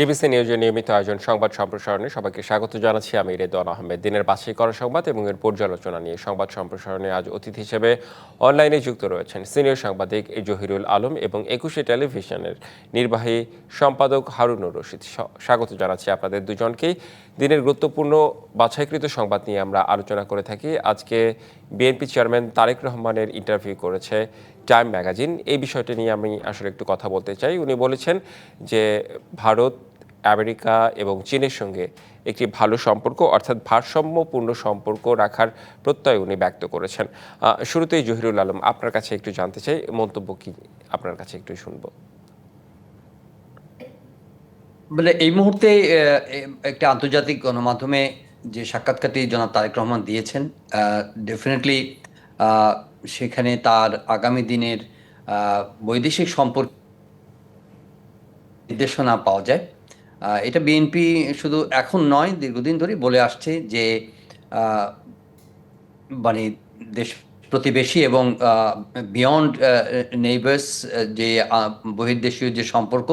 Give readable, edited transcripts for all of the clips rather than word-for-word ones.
DBC নিউজের নিয়মিত আয়োজন সংবাদ সম্প্রসারণে সবাইকে স্বাগত জানাচ্ছি। আমি রেদওয়ান আহমেদ। দিনের বাছাই করা সংবাদ এবং এর পর্যালোচনা নিয়ে সংবাদ সম্প্রসারণে আজ অতিথি হিসেবে অনলাইনে যুক্ত রয়েছেন সিনিয়র সাংবাদিক জহিরুল আলম এবং ২১শে টেলিভিশনের নির্বাহী সম্পাদক হারুনুর রশিদ। স্বাগত জানাচ্ছি আপনাদের দুজনকেই। দিনের গুরুত্বপূর্ণ বাছাইকৃত সংবাদ নিয়ে আমরা আলোচনা করে থাকি। আজকে বিএনপি চেয়ারম্যান তারেক রহমানের ইন্টারভিউ করেছে টাইম ম্যাগাজিন। এই বিষয়টি নিয়ে আমি আসলে একটু কথা বলতে চাই। উনি বলেছেন যে ভারত, আমেরিকা এবং চীনের সঙ্গে একটি ভালো সম্পর্ক অর্থাৎ ভারসাম্যপূর্ণ সম্পর্ক রাখার প্রত্যয় উনি ব্যক্ত করেছেন। শুরুতেই জহিরুল আলম, আপনার কাছে একটু জানতে চাই, মন্তব্য কি আপনার কাছে একটু শুনবো। এই মুহূর্তে একটা আন্তর্জাতিক গণমাধ্যমে যে সাক্ষাৎকারটি জনাব তারেক রহমান দিয়েছেন, ডেফিনেটলি সেখানে তার আগামী দিনের বৈদেশিক সম্পর্ক নির্দেশনা পাওয়া যায়। এটা বিএনপি শুধু এখন নয়, দীর্ঘদিন ধরেই বলে আসছে যে মানে দেশ প্রতিবেশী এবং বিয়ন্ড নেইবার্স যে বহির্দেশীয় যে সম্পর্ক,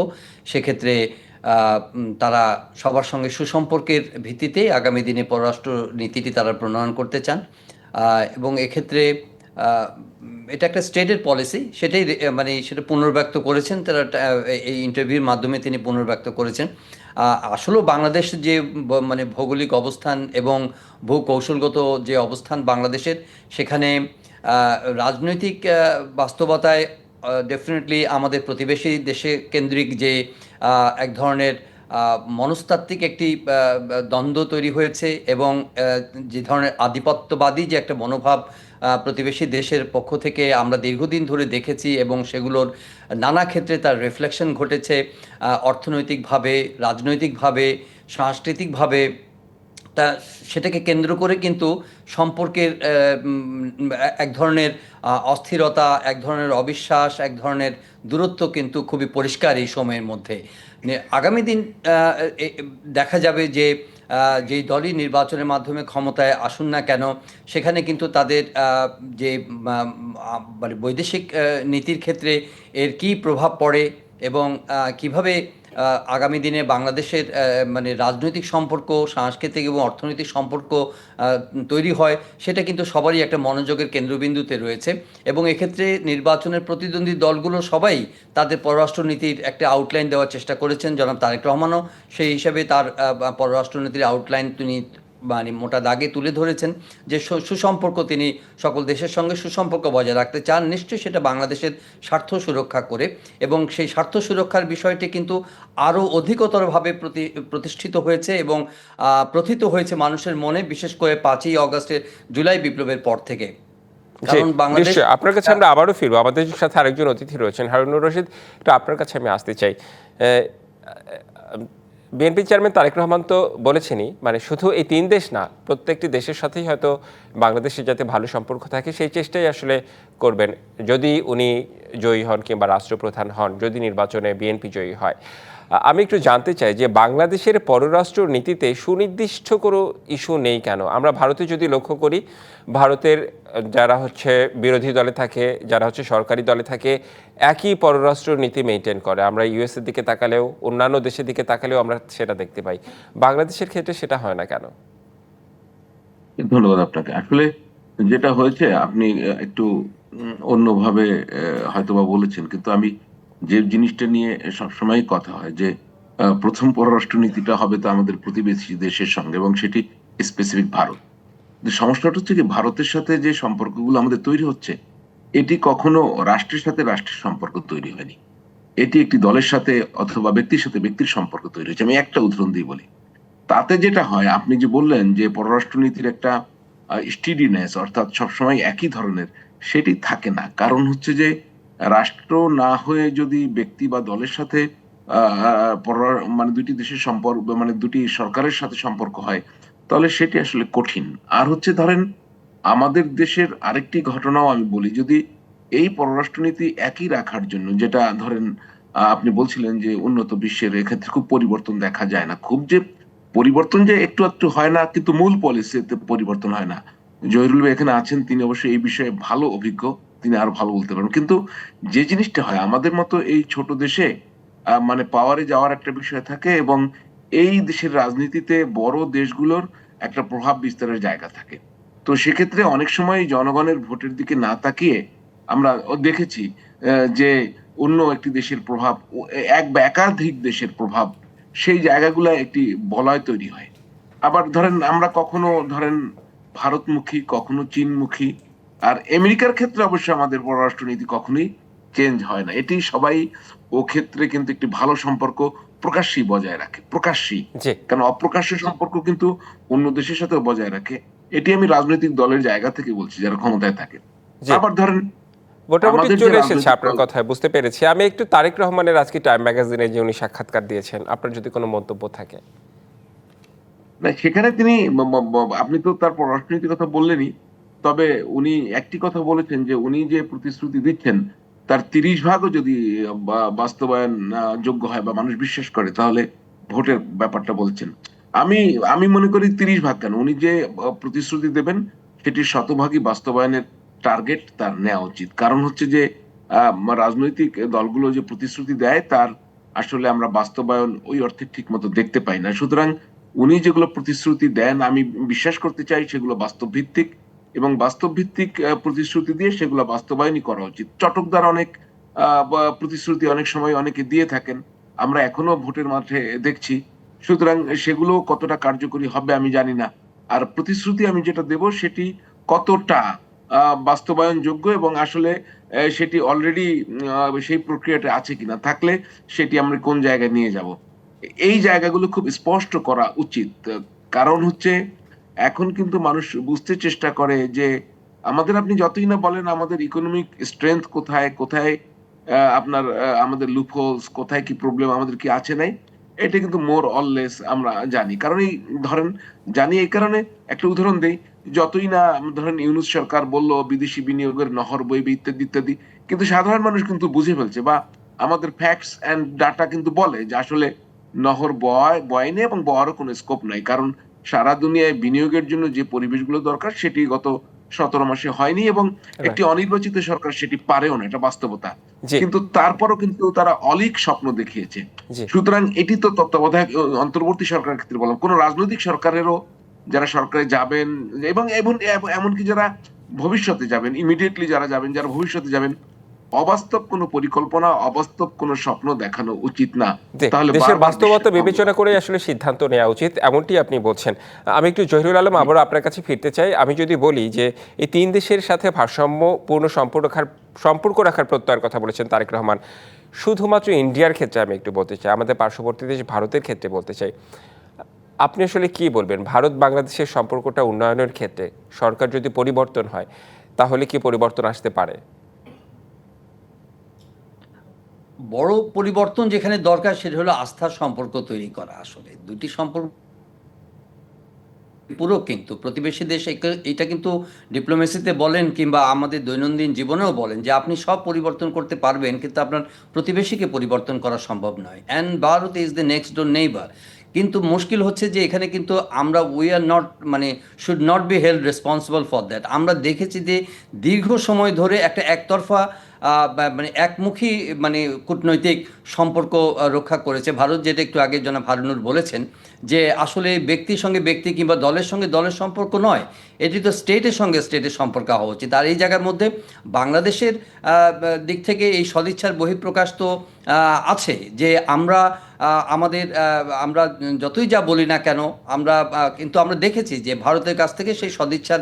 সেক্ষেত্রে তারা সবার সঙ্গে সুসম্পর্কের ভিত্তিতে আগামী দিনে পররাষ্ট্র নীতিটি তারা প্রণয়ন করতে চান। এবং এক্ষেত্রে এটা একটা স্টেটের পলিসি, সেটাই সেটা পুনর্ব্যক্ত করেছেন তারা এই ইন্টারভিউর মাধ্যমে তিনি পুনর্ব্যক্ত করেছেন। আসলেও বাংলাদেশ যে ভৌগোলিক অবস্থান এবং ভূকৌশলগত যে অবস্থান বাংলাদেশের, সেখানে রাজনৈতিক বাস্তবতায় ডেফিনেটলি আমাদের প্রতিবেশী দেশে কেন্দ্রিক যে এক ধরনের মনস্তাত্ত্বিক একটি দ্বন্দ্ব তৈরি হয়েছে এবং যে ধরনের আধিপত্যবাদী যে একটা মনোভাব প্রতিবেশী দেশের পক্ষ থেকে আমরা দীর্ঘদিন ধরে দেখেছি এবং সেগুলোর নানা ক্ষেত্রে তার রিফ্লেকশন ঘটেছে অর্থনৈতিকভাবে, রাজনৈতিকভাবে, সাংস্কৃতিকভাবে। তা সেটাকে কেন্দ্র করে কিন্তু সম্পর্কের এক ধরনের অস্থিরতা, এক ধরনের অবিশ্বাস, এক ধরনের দূরত্ব কিন্তু খুবই পরিষ্কার এই সময়ের মধ্যে। আগামী দিন দেখা যাবে যে যেই দলই নির্বাচনের মাধ্যমে ক্ষমতায় আসুন না কেন, সেখানে কিন্তু তাদের যে বৈদেশিক নীতির ক্ষেত্রে এর কী প্রভাব পড়ে এবং কিভাবে আগামী দিনে বাংলাদেশের রাজনৈতিক সম্পর্ক, সাংস্কৃতিক এবং অর্থনৈতিক সম্পর্ক তৈরি হয়, সেটা কিন্তু সবারই একটা মনোযোগের কেন্দ্রবিন্দুতে রয়েছে। এবং এক্ষেত্রে নির্বাচনের প্রতিদ্বন্দ্বী দলগুলো সবাই তাদের পররাষ্ট্রনীতির একটা আউটলাইন দেওয়ার চেষ্টা করেছেন। জনাব তারেক রহমানও সেই হিসাবে তার পররাষ্ট্রনীতির আউটলাইন তিনি মোটা দাগে তুলে ধরেছেন যে সুসম্পর্ক তিনি সকল দেশের সঙ্গে সুসম্পর্ক বজায় রাখতে চান, নিশ্চয়ই সেটা বাংলাদেশের স্বার্থ সুরক্ষা করে। এবং সেই স্বার্থ সুরক্ষার বিষয়টি কিন্তু আরও অধিকতরভাবে প্রতিষ্ঠিত হয়েছে এবং প্রথিত হয়েছে মানুষের মনে, বিশেষ করে 5ই অগাস্টের জুলাই বিপ্লবের পর থেকে। কারণ বাংলাদেশ, আপনার কাছে আমরা আবারও ফিরবো। আমাদের সাথে আরেকজন অতিথি রয়েছেন হারুনুর রশিদ, একটু আপনার কাছে আমি আসতে চাই। বিএনপি চেয়ারম্যান তারেক রহমান তো বলেছেনই, শুধু এই 3 দেশ না, প্রত্যেকটি দেশের সাথেই হয়তো বাংলাদেশের যাতে ভালো সম্পর্ক থাকে সেই চেষ্টাই আসলে করবেন যদি উনি জয়ী হন কিংবা রাষ্ট্রপ্রধান হন, যদি নির্বাচনে বিএনপি জয়ী হয়। আমি একটু জানতে চাই যে বাংলাদেশের পররাষ্ট্র নীতিতে সুনির্দিষ্ট কোনো ইস্যু নেই কেন? আমরা ভারতে যদি লক্ষ্য করি, ভারতের যারা হচ্ছে বিরোধী দলে থাকে, যারা হচ্ছে সরকারি দলে থাকে, একই পররাষ্ট্র নীতি মেনটেন করে। আমরা ইউএসের দিকে তাকালেও, অন্যান্য দেশের দিকে তাকালেও আমরা সেটা দেখতে পাই। বাংলাদেশের ক্ষেত্রে সেটা হয় না কেন? ধন্যবাদ আপনাকে। আসলে যেটা হয়েছে, আপনি একটু অন্যভাবে হয়তোবা বলেছেন, কিন্তু আমি যে জিনিসটা নিয়ে সবসময় কথা হয় যে প্রথম পররাষ্ট্র নীতিটা হবে তো আমাদের প্রতিবেশী দেশের সঙ্গে, এবং সেটি স্পেসিফিক ভারত। সমস্যাটা হচ্ছে কি, ভারতের সাথে যে সম্পর্কগুলো আমাদের তৈরি হচ্ছে, এটি কখনো রাষ্ট্রের সাথে রাষ্ট্রের সম্পর্ক তৈরি হয়নি। এটি একটি দলের সাথে অথবা ব্যক্তির সাথে ব্যক্তির সম্পর্ক তৈরি হয়েছে। আমি একটা উদাহরণ দিয়ে বলি। তাতে যেটা হয়, আপনি যে বললেন যে পররাষ্ট্রনীতির একটা স্টিডিনেস, অর্থাৎ সবসময় একই ধরনের, সেটি থাকে না। কারণ হচ্ছে যে রাষ্ট্র না হয়ে যদি ব্যক্তি বা দলের সাথে দুটি দেশের সম্পর্ক, দুটি সরকারের সাথে সম্পর্ক হয়, তাহলে সেটি আসলে কঠিন। আর হচ্ছে ধরেন, আমাদের দেশের আরেকটি ঘটনাও আমি বলি, যদি এই পররাষ্ট্রনীতি একই রাখার জন্য, যেটা ধরেন আপনি বলছিলেন যে উন্নত বিশ্বের এক্ষেত্রে খুব পরিবর্তন দেখা যায় না, খুব যে পরিবর্তন যে একটু একটু হয় না, কিন্তু মূল পলিসিতে পরিবর্তন হয় না। জহিরুল ভাই এখানে আছেন, তিনি অবশ্যই এই বিষয়ে ভালো অভিজ্ঞ, তিনি আরো ভালো বলতে পারেন। কিন্তু যে জিনিসটা হয়, আমাদের মতো এই ছোট দেশে মানে পাওয়ারে যাওয়ার একটা বিষয় থাকে, এবং এই দেশের রাজনীতিতে বড় দেশগুলোর একটা প্রভাব বিস্তারের জায়গা থাকে। তো সেক্ষেত্রে অনেক সময় জনগণের ভোটের দিকে না তাকিয়ে আমরা দেখেছি যে অন্য একটি দেশের প্রভাব, এক বা একাধিক দেশের প্রভাব, সেই জায়গাগুলো একটি বলয় তৈরি হয়। আবার ধরেন আমরা কখনো ধরেন ভারতমুখী, কখনো চীনমুখী। আর আমেরিকার ক্ষেত্রে অবশ্য আমাদের পররাষ্ট্রনীতি কখনোই চেঞ্জ হয় না, এটি সবাই ও ক্ষেত্রে কিন্তু একটি ভালো সম্পর্ক প্রকাশ্যেই বজায় রাখে, প্রকাশ্যেই। জি, কারণ অপ্রকাশ্য সম্পর্ক কিন্তু অন্য দেশের সাথে বজায় রাখে। এটি আমি রাজনৈতিক দলের জায়গা থেকে বলছি, যারা ক্ষমতায় থাকে। জি। আবার ধরেন মোটামুটি আমাদের যে চলে এসেছে রাজনৈতিক আপনার দল, কথায়, বুঝতে পেরেছি। আমি একটু তারেক রহমানের আজকে টাইম ম্যাগাজিনে যে উনি সাক্ষাৎকার দিয়েছেন, আপনার যদি কোনো মন্তব্য থাকে। না সেখানে তিনি আপনি তো তার পররাষ্ট্রনীতির কথা বললেনই, তবে উনি একটি কথা বলেছেন যে উনি যে প্রতিশ্রুতি দিচ্ছেন তার 30 ভাগও যদি বাস্তবায়ন যোগ্য হয় বা মানুষ বিশ্বাস করে, তাহলে ভোটের ব্যাপারটা বলছেন। আমি আমি মনে করি 30 ভাগ কেন, উনি যে প্রতিশ্রুতি দেবেন সেটির শতভাগই বাস্তবায়নের টার্গেট তার নেওয়া উচিত। কারণ হচ্ছে যে আহ, রাজনৈতিক দলগুলো যে প্রতিশ্রুতি দেয় তার আসলে আমরা বাস্তবায়ন ওই অর্থে ঠিক মতো দেখতে পাই না। সুতরাং উনি যেগুলো প্রতিশ্রুতি দেন আমি বিশ্বাস করতে চাই সেগুলো বাস্তব ভিত্তিক, এবং বাস্তব ভিত্তিক প্রতিশ্রুতি দিয়ে সেগুলো বাস্তবায়নই করা উচিত। চটকদার অনেক বা প্রতিশ্রুতি অনেক সময় অনেকে দিয়ে থাকেন, আমরা এখনো ভোটের মাঠে দেখছি। সুতরাং সেগুলো কতটা কার্যকরী হবে আমি জানি না। আর প্রতিশ্রুতি আমি যেটা দেব সেটি কতটা বাস্তবায়নযোগ্য, এবং আসলে সেটি অলরেডি সেই প্রক্রিয়াটা আছে কিনা, থাকলে সেটি আমরা কোন জায়গায় নিয়ে যাব, এই জায়গাগুলো খুব স্পষ্ট করা উচিত। কারণ হচ্ছে এখন কিন্তু মানুষ বুঝতে চেষ্টা করে যে আমাদের, আপনি যতই না বলেন আমাদের ইকোনমিক স্ট্রেংথ কোথায় কোথায়, আপনার আমাদের লুপহোলস কোথায়, কি প্রবলেম আমাদের কি আছে নাই, এটা কিন্তু মোর অললেস আমরা জানি। কারণ এই ধরেন জানি এই কারণে একটা উদাহরণ দেই, যতই না ধরেন ইউনূস সরকার বলল বিদেশি বিনিয়োগের নহর বইবে ইত্যাদি ইত্যাদি, কিন্তু সাধারণ মানুষ কিন্তু বুঝে ফেলছে, বা আমাদের ফ্যাক্টস এন্ড ডাটা কিন্তু বলে যে আসলে নহর বয়নি এবং বওয়ারও কোনো স্কোপ নাই। কারণ সারা দুনিয়ায় বিনিয়োগের জন্য যে পরিবেশগুলো দরকার সেটি গত 17 মাসে হয়নি, এবং একটি রাইট। অনির্বাচিত সরকার সেটি পারেও না, এটা বাস্তবতা। জি, কিন্তু তারপরও কিন্তু তারা অলীক স্বপ্ন দেখিয়েছে। জি, সুতরাং এটি তো তত্ত্বাবধায়ক অন্তর্বর্তী সরকারের ক্ষেত্রে বললাম, কোন রাজনৈতিক সরকারেরও যারা সরকারে যাবেন, এবং এমনকি যারা ভবিষ্যতে যাবেন, ইমিডিয়েটলি যারা যাবেন, যারা ভবিষ্যতে যাবেন, অবাস্তব কোনো পরিকল্পনা, অবাস্তব কোনো স্বপ্ন দেখানো উচিত না। জি। তাহলে দেশের বারবার বাস্তবতা বিশ্বাস ভঙ্গ বিবেচনা হবে। করে আসলে সিদ্ধান্ত নেওয়া উচিত, এমনটি আপনি বলছেন। আমি একটু জহিরুল আলম আবারও আপনার কাছে ফিরতে চাই। আমি যদি বলি যে এই তিন দেশের সাথে ভারসাম্যপূর্ণ সম্পর্ক রাখার প্রত্যয়ের কথা বলেছেন তারেক রহমান। শুধুমাত্র ইন্ডিয়ার ক্ষেত্রে আমি একটু বলতে চাই, আমাদের পার্শ্ববর্তী দেশ ভারতের ক্ষেত্রে বলতে চাই। আপনি আসলে কি বলবেন, ভারত বাংলাদেশের সম্পর্কটা উন্নয়নের ক্ষেত্রে সরকার যদি পরিবর্তন হয় তাহলে কি পরিবর্তন আসতে পারে? বড় পরিবর্তন যেখানে দরকার সেটা হলো আস্থার সম্পর্ক তৈরি করা। আসলে দুটি সম্পর্ক পুরো কিন্তু প্রতিবেশী দেশ এটা কিন্তু ডিপ্লোমেসিতে বলেন কিংবা আমাদের দৈনন্দিন জীবনেও বলেন যে আপনি সব পরিবর্তন করতে পারবেন কিন্তু আপনার প্রতিবেশীকে পরিবর্তন করা সম্ভব নয়। And Bharat is the next door neighbour. কিন্তু মুশকিল হচ্ছে যে এখানে কিন্তু আমরা উই আর নট মানে should not be held responsible for that. আমরা দেখেছি যে দীর্ঘ সময় ধরে একটা একতরফা মানে একমুখী মানে কূটনৈতিক সম্পর্ক রক্ষা করেছে ভারত, যেটা একটু আগে জনাব হারুনুর বলেছেন যে আসলে ব্যক্তির সঙ্গে ব্যক্তি কিংবা দলের সঙ্গে দলের সম্পর্ক নয়, এটি তো স্টেটের সঙ্গে স্টেটের সম্পর্ক হওয়া উচিত। আর এই জায়গার মধ্যে বাংলাদেশের দিক থেকে এই সদিচ্ছার বহিঃপ্রকাশ তো আছে যে আমরা আমাদের আমরা যতই যা বলি না কেন আমরা কিন্তু আমরা দেখেছি যে ভারতের কাছ থেকে সেই সদিচ্ছার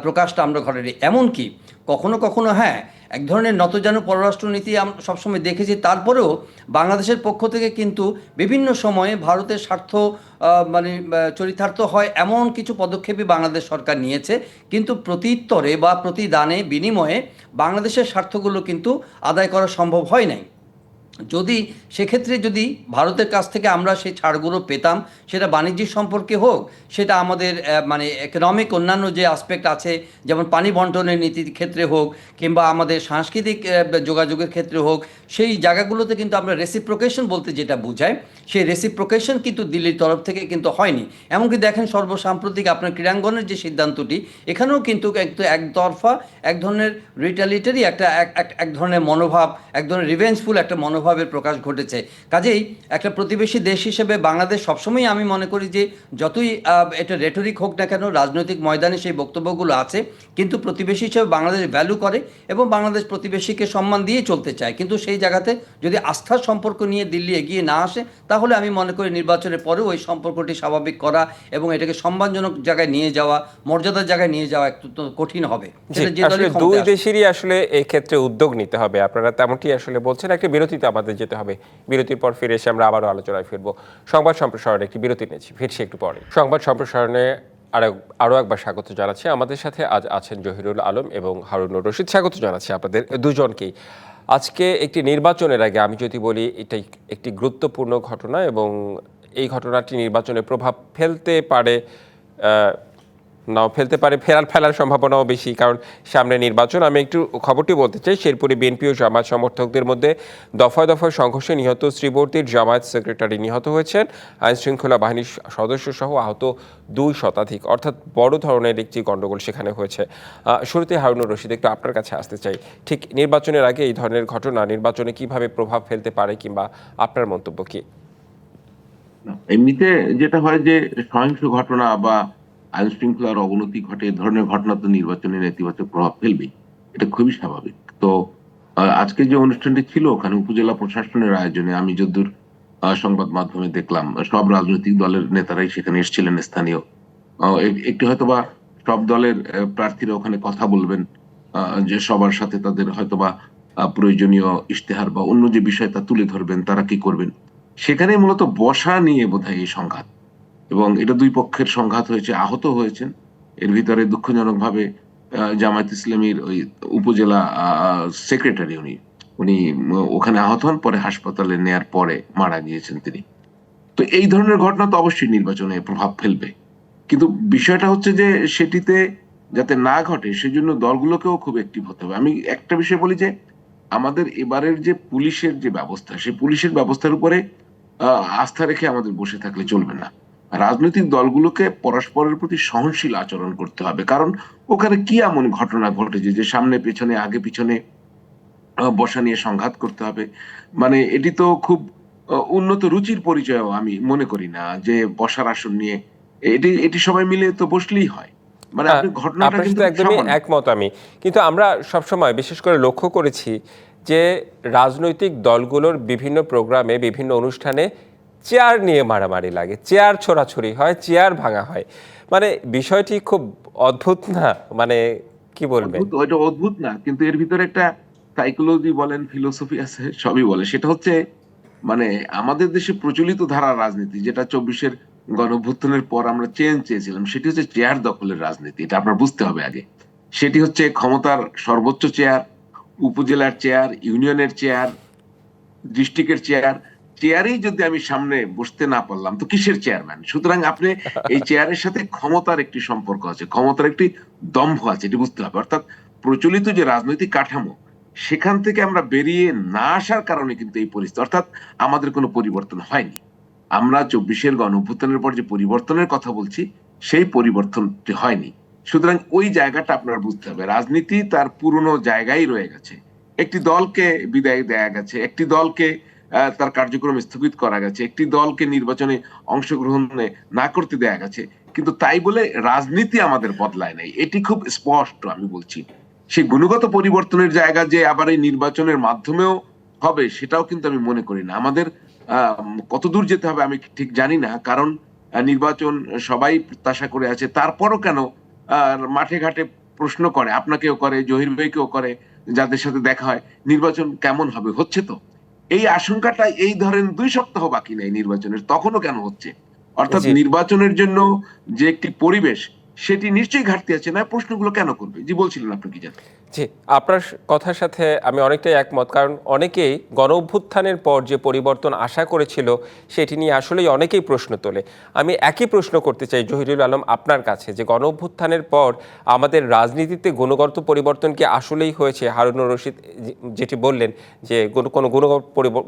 প্রকাশটা আমরা ঘটাই। এমনকি কখনো কখনো হ্যাঁ এক ধরনের নতজানু পররাষ্ট্রনীতি আমরা সবসময় দেখেছি, তারপরেও বাংলাদেশের পক্ষ থেকে কিন্তু বিভিন্ন সময়ে ভারতের স্বার্থ মানে চরিতার্থ হয় এমন কিছু পদক্ষেপই বাংলাদেশ সরকার নিয়েছে, কিন্তু প্রত্যুত্তরে বা প্রতিদানে বিনিময়ে বাংলাদেশের স্বার্থগুলো কিন্তু আদায় করা সম্ভব হয় নাই। যদি সেক্ষেত্রে যদি ভারতের কাছ থেকে আমরা সেই ছাড়গুলো পেতাম, সেটা বাণিজ্যিক সম্পর্কে হোক, সেটা আমাদের মানে ইকোনমিক অন্যান্য যে আসপেক্ট আছে যেমন পানি বন্টনের নীতির ক্ষেত্রে হোক কিংবা আমাদের সাংস্কৃতিক যোগাযোগের ক্ষেত্রে হোক, সেই জায়গাগুলোতে কিন্তু আমরা রেসিপ্রোকেশন বলতে যেটা বোঝায় সেই রেসিপ্রোকেশন কিন্তু দিল্লির তরফ থেকে কিন্তু হয়নি। এমনকি দেখেন সর্বসাম্প্রতিক আপনার ক্রীড়াঙ্গনের যে সিদ্ধান্তটি, এখানেও কিন্তু একতরফা এক ধরনের রিটালিটারি একটা এক ধরনের মনোভাব, এক ধরনের রিভেঞ্জফুল একটা মনোভাব মনোভাবের প্রকাশ ঘটেছে। কাজেই একটা প্রতিবেশী দেশ হিসেবে বাংলাদেশ সবসময়ই আমি মনে করি যে যতই এটা রেটরিক হোক না কেন, রাজনৈতিক ময়দানে সেই বক্তব্যগুলো আছে, কিন্তু প্রতিবেশী হিসেবে বাংলাদেশ ভ্যালু করে এবং বাংলাদেশ প্রতিবেশীকে সম্মান দিয়েই চলতে চায়। কিন্তু সেই জায়গাতে যদি আস্থার সম্পর্ক নিয়ে দিল্লি এগিয়ে না আসে, তাহলে আমি মনে করি নির্বাচনের পরেও ওই সম্পর্কটি স্বাভাবিক করা এবং এটাকে সম্মানজনক জায়গায় নিয়ে যাওয়া, মর্যাদার জায়গায় নিয়ে যাওয়া একটু তো কঠিন হবে। জি, সেটা যে আসলে দলই দুই ক্ষমতায় আসুক। দেশেরই আসলে এই ক্ষেত্রে উদ্যোগ নিতে হবে, আপনারা তেমনটি আসলে বলছেন। একটা বিরতিতে আমাদের যেতে হবে, বিরতির পর ফিরে এসে আমরা আবারও আলোচনায় ফিরবো। সংবাদ সম্প্রসারণে একটি বিরতি নিয়েছি, ফিরছি একটু পরে। সংবাদ সম্প্রসারণে আরও একবার স্বাগত জানাচ্ছি। আমাদের সাথে আজ আছেন জহিরুল আলম এবং হারুনুর রশিদ। স্বাগত জানাচ্ছি আপনাদের দুজনকেই। আজকে একটি নির্বাচনের আগে আমি যদি বলি, এটাই একটি গুরুত্বপূর্ণ ঘটনা এবং এই ঘটনাটি নির্বাচনে প্রভাব ফেলতে পারে, নাও ফেলতে পারে, ফেলার সম্ভাবনাও বেশি, কারণ সামনে নির্বাচন। আমি একটু খবরটি বলতে চাই, শেরপুরে বিএনপি ও জামায়াত সমর্থকদের মধ্যে দফায় দফায় সংঘর্ষে নিহত শ্রীবর্তীর জামায়াত সেক্রেটারি নিহত হয়েছেন, আইন শৃঙ্খলা বাহিনীর সদস্য সহ আহত 2 শতাধিক, অর্থাৎ বড় ধরনের একটি গণ্ডগোল সেখানে হয়েছে। শুরুতে হারুনুর রশিদ, একটু আপনার কাছে আসতে চাই, ঠিক নির্বাচনের আগে এই ধরনের ঘটনা নির্বাচনে কিভাবে প্রভাব ফেলতে পারে, কিংবা আপনার মন্তব্য কি? এমনিতে যেটা হয় যে সহিংস ঘটনা বা আইন শৃঙ্খলার অবনতি ঘটে, এ ধরনের ঘটনা তো নির্বাচনে নেতিবাচক প্রভাব ফেলবেই, এটা খুবই স্বাভাবিক। তো আজকে যে অনুষ্ঠানটি ছিল ওখানে উপজেলা প্রশাসনের আয়োজনে, আমি যদ্দূর সংবাদ মাধ্যমে দেখলাম, সব রাজনৈতিক দলের নেতারাই সেখানে এসেছিলেন, স্থানীয় একটি হয়তোবা সব দলের প্রার্থীরা ওখানে কথা বলবেন, যে সবার সাথে তাদের হয়তোবা প্রয়োজনীয় ইশতেহার বা অন্য যে বিষয় তা তুলে ধরবেন, তারা কি করবেন। সেখানে মূলত বসা নিয়ে বোধহয় এই সংঘাত, এবং এটা দুই পক্ষের সংঘাত হয়েছে, আহত হয়েছেন। এর ভিতরে দুঃখজনক ভাবে জামায়াত ইসলামীর ওই উপজেলা সেক্রেটারি, উনি উনি ওখানে আহত হন, পরে হাসপাতালে নেয়ার পরে মারা গিয়েছেন তিনি। তো এই ধরনের ঘটনা তো অবশ্যই নির্বাচনে প্রভাব ফেলবে, কিন্তু বিষয়টা হচ্ছে যে সেটিতে যাতে না ঘটে সেজন্য দলগুলোকেও খুব অ্যাক্টিভ হতে হবে। আমি একটা বিষয় বলি যে আমাদের এবারের যে পুলিশের যে ব্যবস্থা, সেই পুলিশের ব্যবস্থার উপরে আস্থা রেখে আমাদের বসে থাকলে চলবে না। রাজনৈতিক দলগুলোকে পরস্পরের প্রতি সহনশীল আচরণ করতে হবে, কারণ ওখানে কি এমন ঘটনা ঘটেছে যে সামনে পেছনে আগে পিছনে বসা নিয়ে সংঘাত করতে হবে। মানে এটি তো খুব উন্নত রুচির পরিচয় আমি মনে করি না, যে বসার আসন নিয়ে এটি এটি সবাই মিলে তো বসলেই হয়। মানে হ্যাঁ, আপনি ঘটনাটা আপনার কিন্তু সাথে খুব একদমই সামান্য। একমত আমি। কিন্তু আমরা সবসময় বিশেষ করে লক্ষ্য করেছি যে রাজনৈতিক দলগুলোর বিভিন্ন প্রোগ্রামে, বিভিন্ন অনুষ্ঠানে চেয়ার নিয়ে মারামারি লাগে, চেয়ার ছোড়াছুড়ি হয়, চেয়ার ভাঙা হয়। মানে বিষয়টি খুব অদ্ভুত না? মানে কি বলবেন? অদ্ভুত, ওইটা অদ্ভুত না, কিন্তু এর ভিতরে একটা সাইকোলজি বলেন, ফিলোসফি আছে, সবই বলে। সেটা হচ্ছে মানে আমাদের দেশে প্রচলিত ধারার রাজনীতি, যেটা 24-এর গণঅভ্যুত্থানের পর আমরা চেঞ্জ চেয়েছিলাম, সেটি হচ্ছে চেয়ার দখলের রাজনীতি। এটা আপনার বুঝতে হবে আগে। সেটি হচ্ছে ক্ষমতার সর্বোচ্চ চেয়ার, উপজেলার চেয়ার, ইউনিয়নের চেয়ার, ডিস্ট্রিক্টের চেয়ার। চেয়ারেই যদি আমি সামনে বসতে না পারলাম তো কিসের চেয়ারম্যান? সুতরাং আপনি এই চেয়ারের সাথে ক্ষমতার একটি সম্পর্ক আছে, ক্ষমতার একটি দম্ভ আছে, এটি বুঝতে হবে। অর্থাৎ প্রচলিত যে রাজনৈতিক কাঠামো, সেখান থেকে আমরা বেরিয়ে না আসার কারণে কিন্তু এই পরিস্থিতি, অর্থাৎ আমাদের কোনো পরিবর্তন হয়নি। আমরা 24-এর গণঅভ্যুত্থানের পর যে পরিবর্তনের কথা বলছি, সেই পরিবর্তনটি হয়নি। সুতরাং ওই জায়গাটা আপনার বুঝতে হবে, রাজনীতি তার পুরনো জায়গায় রয়ে গেছে। একটি দলকে বিদায় দেয়া গেছে, একটি দলকে তার কার্যক্রম স্থগিত করা গেছে, একটি দলকে নির্বাচনে অংশগ্রহণ না করতে দেয়া গেছে, কিন্তু তাই বলে রাজনীতি আমাদের বদলায় নাই, এটি খুব স্পষ্ট। আমি বলছি সেই গুণগত পরিবর্তনের জায়গা যে আবার এই নির্বাচনের মাধ্যমেও হবে, সেটাও কিন্তু আমি মনে করি না। আমাদের কতদূর যেতে হবে আমি ঠিক জানি না, কারণ নির্বাচন সবাই প্রত্যাশা করে আছে। তারপরও কেন মাঠে ঘাটে প্রশ্ন করে, আপনাকেও করে, জহির ভাইকেও করে, যাদের সাথে দেখা হয়, নির্বাচন কেমন হবে, হচ্ছে তো। এই আশঙ্কাটা, এই ধরেন 2 সপ্তাহ বাকি নেই নির্বাচনের, তখনও কেন হচ্ছে? অর্থাৎ জি, নির্বাচনের জন্য যে একটি পরিবেশ, সেটি নিশ্চয়ই ঘাটতি আছে, না প্রশ্নগুলো কেন করবে? জি, বলছিলেন আপনি, কি জানেন? জি, আপনার কথার সাথে আমি অনেকটাই একমত। কারণ অনেকেই গণঅভ্যুত্থানের পর যে পরিবর্তন আশা করেছিল, সেটি নিয়ে আসলেই অনেকেই প্রশ্ন তোলে। আমি একই প্রশ্ন করতে চাই জহিরুল আলম আপনার কাছে, যে গণঅভ্যুত্থানের পর আমাদের রাজনীতিতে গুণগত পরিবর্তন কি আসলেই হয়েছে? হারুনুর রশিদ যেটি বললেন যে কোনো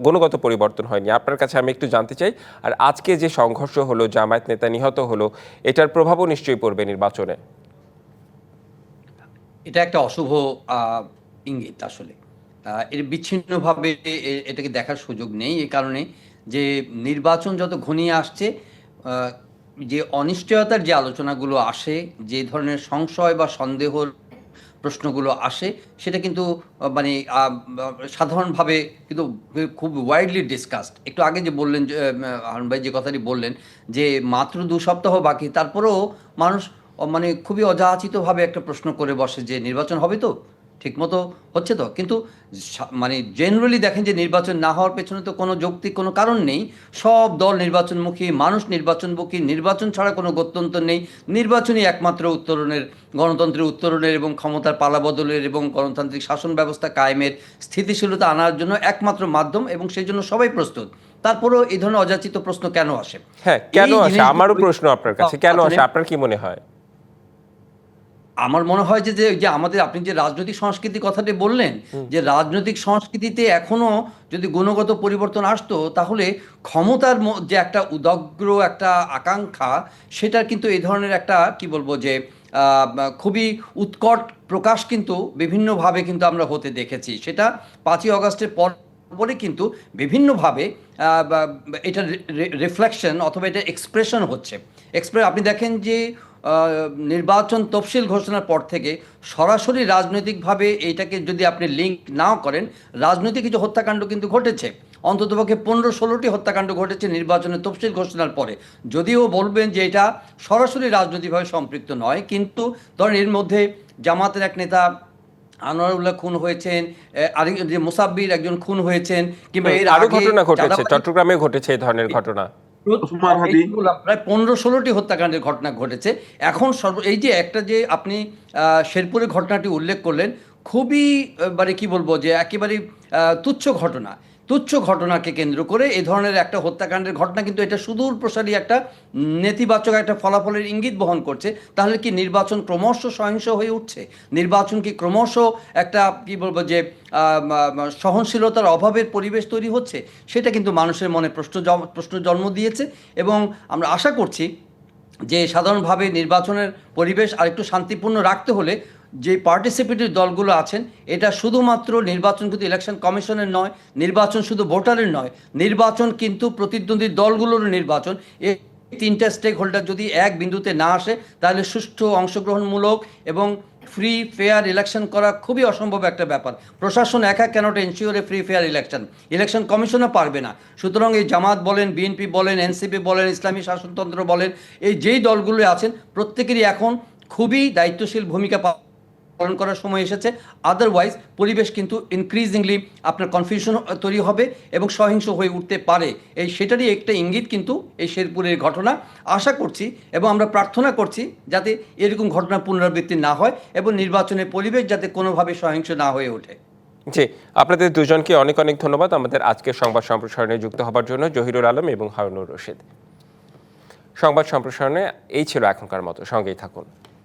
গুণগত পরিবর্তন হয়নি। আপনার কাছে আমি একটু জানতে চাই। আর আজকে যে সংঘর্ষ হলো, জামায়াত নেতা নিহত হলো, এটার প্রভাবও নিশ্চয়ই পড়বে নির্বাচনে। এটা একটা অশুভ ইঙ্গিত আসলে। এর বিচ্ছিন্নভাবে এটাকে দেখার সুযোগ নেই, এই কারণে যে নির্বাচন যত ঘনিয়ে আসছে, আহ, যে অনিশ্চয়তার যে আলোচনাগুলো আসে, যে ধরনের সংশয় বা সন্দেহর প্রশ্নগুলো আসে, সেটা কিন্তু মানে সাধারণভাবে কিন্তু খুব ওয়াইডলি ডিসকাসড। একটু আগে যে বললেন যে হারুন ভাই যে কথাটি বললেন যে মাত্র 2 সপ্তাহ বাকি, তারপরেও মানুষ মানে খুবই অযাচিতভাবে একটা প্রশ্ন করে বসে যে নির্বাচন হবে তো, ঠিকমতো হচ্ছে তো। কিন্তু মানে জেনারেলি দেখেন যে নির্বাচন না হওয়ার পেছনে তো কোনো যৌক্তিক কোনো কারণ নেই। সব দল নির্বাচনমুখী, মানুষ নির্বাচনমুখী, নির্বাচন ছাড়া কোনো গত্যন্তর নেই। নির্বাচনই একমাত্র উত্তরণের, গণতন্ত্রের উত্তরণের এবং ক্ষমতার পালাবদলের এবং গণতান্ত্রিক শাসন ব্যবস্থা কায়েমের, স্থিতিশীলতা আনার জন্য একমাত্র মাধ্যম, এবং সেই জন্য সবাই প্রস্তুত। তারপরেও এই ধরনের অযাচিত প্রশ্ন কেন আসে? হ্যাঁ, কেন এই আসে? আমারও জিনিসগুলো প্রশ্ন আপনার কাছে, কেন আসে আপনার কি মনে হয়? আমার মনে হয় যে যে যে আমাদের, আপনি যে রাজনৈতিক সংস্কৃতির কথাটি বললেন, যে রাজনৈতিক সংস্কৃতিতে এখনো যদি গুণগত পরিবর্তন আসতো, তাহলে ক্ষমতার যে একটা উদগ্র একটা আকাঙ্ক্ষা, সেটা কিন্তু এই ধরনের একটা কি বলবো যে খুবই উৎকট প্রকাশ কিন্তু বিভিন্নভাবে কিন্তু আমরা হতে দেখেছি। সেটা 5ই আগস্টের পর পরে কিন্তু বিভিন্নভাবে এটা রিফ্লেকশন অথবা এটা এক্সপ্রেশন হচ্ছে। আপনি দেখেন যে নির্বাচন তফসিল ঘোষণার পর থেকে সরাসরি রাজনৈতিকভাবে এইটাকে যদি আপনি লিঙ্ক নাও করেন, রাজনৈতিক কিছু হত্যাকাণ্ড কিন্তু ঘটেছে। অন্ততপক্ষে 15-16টি হত্যাকাণ্ড ঘটেছে নির্বাচনের তফসিল ঘোষণার পরে। যদিও বলবেন যে এটা সরাসরি রাজনৈতিকভাবে সম্পৃক্ত নয়, কিন্তু ধরেন এর মধ্যে জামাতের এক নেতা আনোয়ারুল্লাহ খুন হয়েছেন, আরেক যে মুসাব্বির একজন খুন হয়েছেন, কিংবা এর আরো আগে ঘটনা ঘটেছে, চাঁদাবাজি, চট্টগ্রামে ঘটেছে এই ধরনের ঘটনা। ওসমান হাদি। প্রায় 15-16টি হত্যাকাণ্ডের ঘটনা ঘটেছে। এখন এই যে একটা যে আপনি শেরপুরের ঘটনাটি উল্লেখ করলেন, খুবই মানে কি বলবো যে একেবারে তুচ্ছ ঘটনা। তুচ্ছ ঘটনাকে কেন্দ্র করে এই ধরনের একটা হত্যাকাণ্ডের ঘটনা, কিন্তু এটা সুদূর প্রসারী একটা নেতিবাচক একটা ফলাফলের ইঙ্গিত বহন করছে। তাহলে কি নির্বাচন ক্রমশ সহিংস হয়ে উঠছে? নির্বাচন কি ক্রমশ একটা কি বলবো যে সহনশীলতার অভাবের পরিবেশ তৈরি হচ্ছে? সেটা কিন্তু মানুষের মনে প্রশ্ন জন্ম দিয়েছে। এবং আমরা আশা করছি যে সাধারণভাবে নির্বাচনের পরিবেশ আরেকটু শান্তিপূর্ণ রাখতে হলে যে পার্টিসিপেটরি দলগুলো আছেন, এটা শুধুমাত্র নির্বাচন কিন্তু ইলেকশন কমিশনের নয়, নির্বাচন শুধু ভোটারের নয়, নির্বাচন কিন্তু প্রতিদ্বন্দ্বী দলগুলোর নির্বাচন। এই 3টা স্টেক হোল্ডার যদি এক বিন্দুতে না আসে, তাহলে সুষ্ঠু, অংশগ্রহণমূলক এবং ফ্রি ফেয়ার ইলেকশন করা খুবই অসম্ভব একটা ব্যাপার। প্রশাসন একা cannot ensure a free fair election, election কমিশনও পারবে না। সুতরাং এই জামাত বলেন, বিএনপি বলেন, এনসিপি বলেন, ইসলামী শাসনতন্ত্র বলেন, এই যেই দলগুলো আছেন, প্রত্যেকেরই এখন খুবই দায়িত্বশীল ভূমিকা পালন করার সময় এসেছে। আদারওয়াইজ পরিবেশ কিন্তু ইনক্রিজিংলি আপনার কনফিউশন তৈরি হবে এবং সহিংস হয়ে উঠতে পারে। সেটারই একটা ইঙ্গিত কিন্তু এই শেরপুরের ঘটনা। আশা করছি এবং আমরা প্রার্থনা করছি যাতে এরকম ঘটনা পুনরাবৃত্তি না হয় এবং নির্বাচনের পরিবেশ যাতে কোনোভাবে সহিংস না হয়ে ওঠে। জি, আপনাদের দুজনকে অনেক অনেক ধন্যবাদ আমাদের আজকের সংবাদ সম্প্রসারণে যুক্ত হবার জন্য, জহিরুল আলম এবং হারুনুর রশিদ। সংবাদ সম্প্রসারণে এই ছিল এখনকার মতো, সঙ্গেই থাকুন।